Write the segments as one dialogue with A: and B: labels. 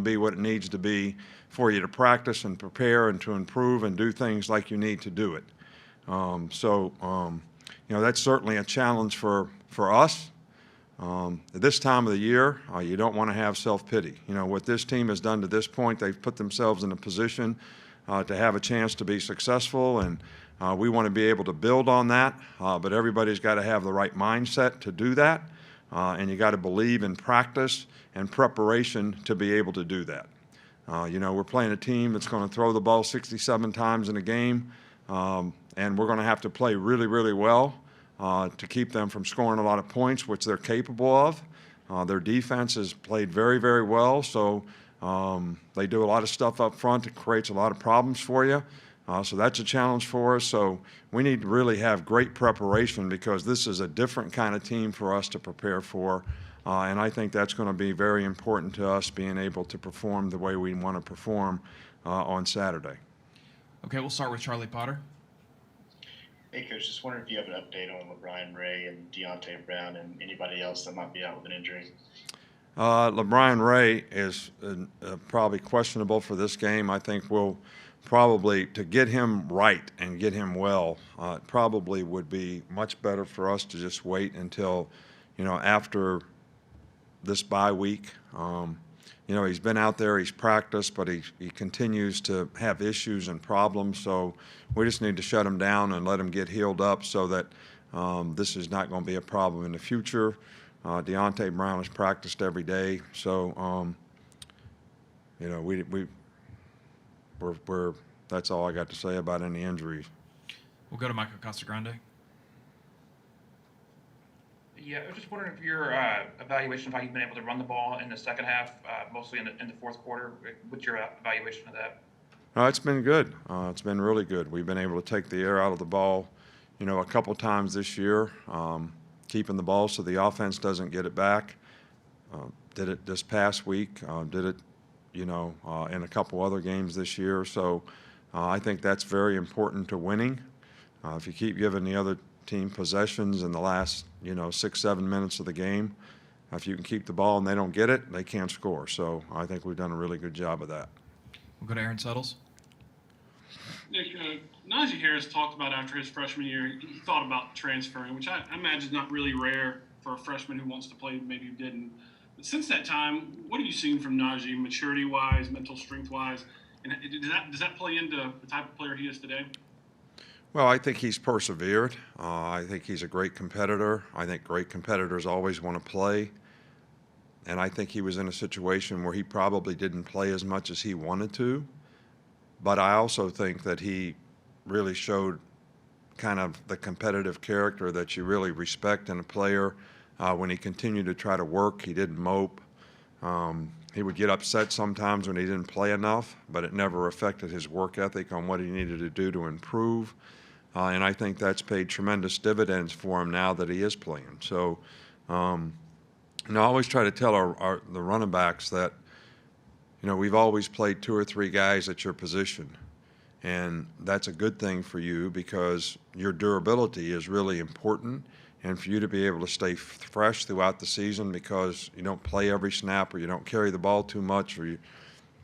A: be what it needs to be for you to practice and prepare and to improve and do things like you need to do it. That's certainly a challenge for us. At this time of the year, you don't want to have self-pity. What this team has done to this point, they've put themselves in a position to have a chance to be successful, and we want to be able to build on that, but everybody's got to have the right mindset to do that, and you got to believe in practice and preparation to be able to do that. We're playing a team that's going to throw the ball 67 times in a game, and we're going to have to play really, really well to keep them from scoring a lot of points, which they're capable of. Their defense has played very, very well, so they do a lot of stuff up front that creates a lot of problems for you. So that's a challenge for us. So we need to really have great preparation because this is a different kind of team for us to prepare for. And I think that's going to be very important to us being able to perform the way we want to perform on Saturday.
B: Okay, we'll start with Charlie Potter.
C: Hey, Coach, just wondering if you have an update on LeBron Ray and Deontay Brown and anybody else that might be out with an injury.
A: LeBron Ray is probably questionable for this game. I think we'll probably, to get him right and get him well, it probably would be much better for us to just wait until, after this bye week. He's been out there, he's practiced, but he continues to have issues and problems. So we just need to shut him down and let him get healed up so that this is not going to be a problem in the future. Deontay Brown has practiced every day, so we're that's all I got to say about any injuries.
B: We'll go to Michael Casagrande.
D: Yeah, I was just wondering if your evaluation of how you've been able to run the ball in the second half, mostly in the fourth quarter. What's your evaluation of that?
A: It's been good. It's been really good. We've been able to take the air out of the ball, a couple times this year, keeping the ball so the offense doesn't get it back. Did it this past week. Did it, in a couple other games this year. So I think that's very important to winning. If you keep giving the other team possessions in the last, 6-7 minutes of the game, if you can keep the ball and they don't get it, they can't score. So I think we've done a really good job of that.
B: We'll go to Aaron Suttles.
E: Nick, Najee Harris talked about after his freshman year, he thought about transferring, which I imagine is not really rare for a freshman who wants to play, maybe who didn't. But since that time, what have you seen from Najee, maturity-wise, mental strength-wise? And does that play into the type of player he is today?
A: Well, I think he's persevered. I think he's a great competitor. I think great competitors always want to play. And I think he was in a situation where he probably didn't play as much as he wanted to. But I also think that he really showed kind of the competitive character that you really respect in a player. When he continued to try to work, he didn't mope. He would get upset sometimes when he didn't play enough, but it never affected his work ethic on what he needed to do to improve. And I think that's paid tremendous dividends for him now that he is playing. So, I always try to tell the running backs that, we've always played 2 or 3 guys at your position. And that's a good thing for you because your durability is really important. And for you to be able to stay fresh throughout the season because you don't play every snap or you don't carry the ball too much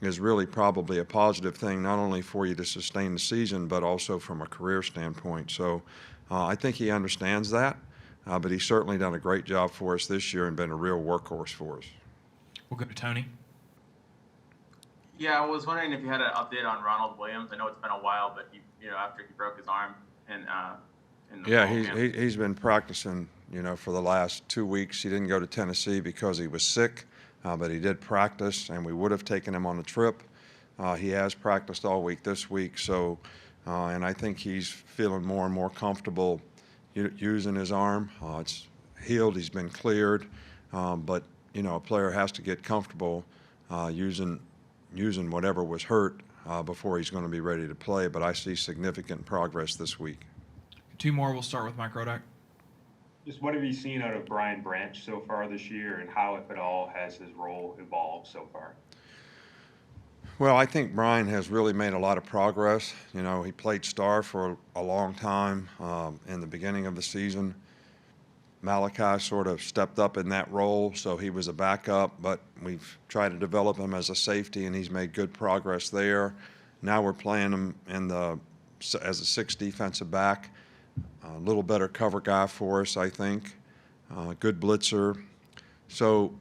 A: is really probably a positive thing, not only for you to sustain the season, but also from a career standpoint. So I think he understands that, but he's certainly done a great job for us this year and been a real workhorse for us.
B: We'll go to Tony.
F: Yeah, I was wondering if you had an update on Ronald Williams. I know it's been a while, but after he broke his arm and
A: he's been practicing, for the last 2 weeks. He didn't go to Tennessee because he was sick, but he did practice, and we would have taken him on a trip. He has practiced all week this week, so and I think he's feeling more and more comfortable using his arm. It's healed. He's been cleared, but a player has to get comfortable using whatever was hurt before he's going to be ready to play. But I see significant progress this week.
B: 2 more. We'll start with Mike Rodak.
G: Just what have you seen out of Brian Branch so far this year, and how, if at all, has his role evolved so far?
A: Well, I think Brian has really made a lot of progress. He played star for a long time in the beginning of the season. Malachi sort of stepped up in that role, so he was a backup, but we've tried to develop him as a safety, and he's made good progress there. Now we're playing him as a 6 defensive back, a little better cover guy for us, I think. Good blitzer. So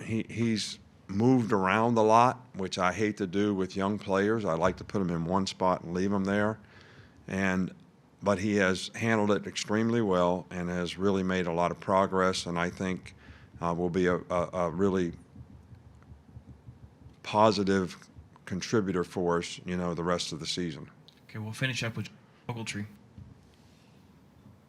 A: he's moved around a lot, which I hate to do with young players. I like to put them in one spot and leave them there. But he has handled it extremely well and has really made a lot of progress, and I think will be a really positive contributor for us, the rest of the season.
B: Okay, we'll finish up with Ogletree.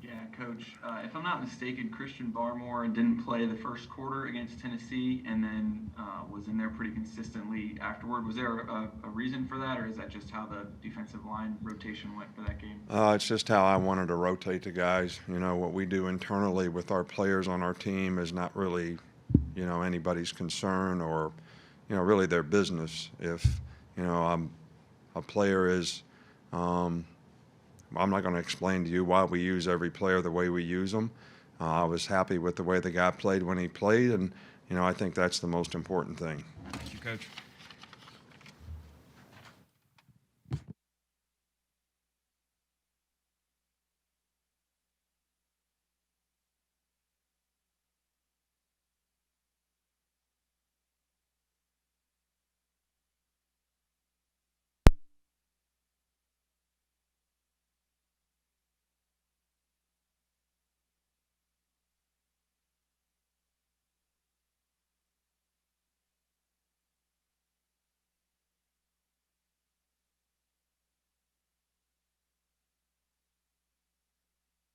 H: Yeah, Coach. If I'm not mistaken, Christian Barmore didn't play the first quarter against Tennessee, and then was in there pretty consistently afterward. Was there a reason for that, or is that just how the defensive line rotation went for that game?
A: It's just how I wanted to rotate the guys. What we do internally with our players on our team is not really, anybody's concern or, really their business. If, a player is I'm not going to explain to you why we use every player the way we use them. I was happy with the way the guy played when he played, and I think that's the most important thing.
B: Thank you, Coach.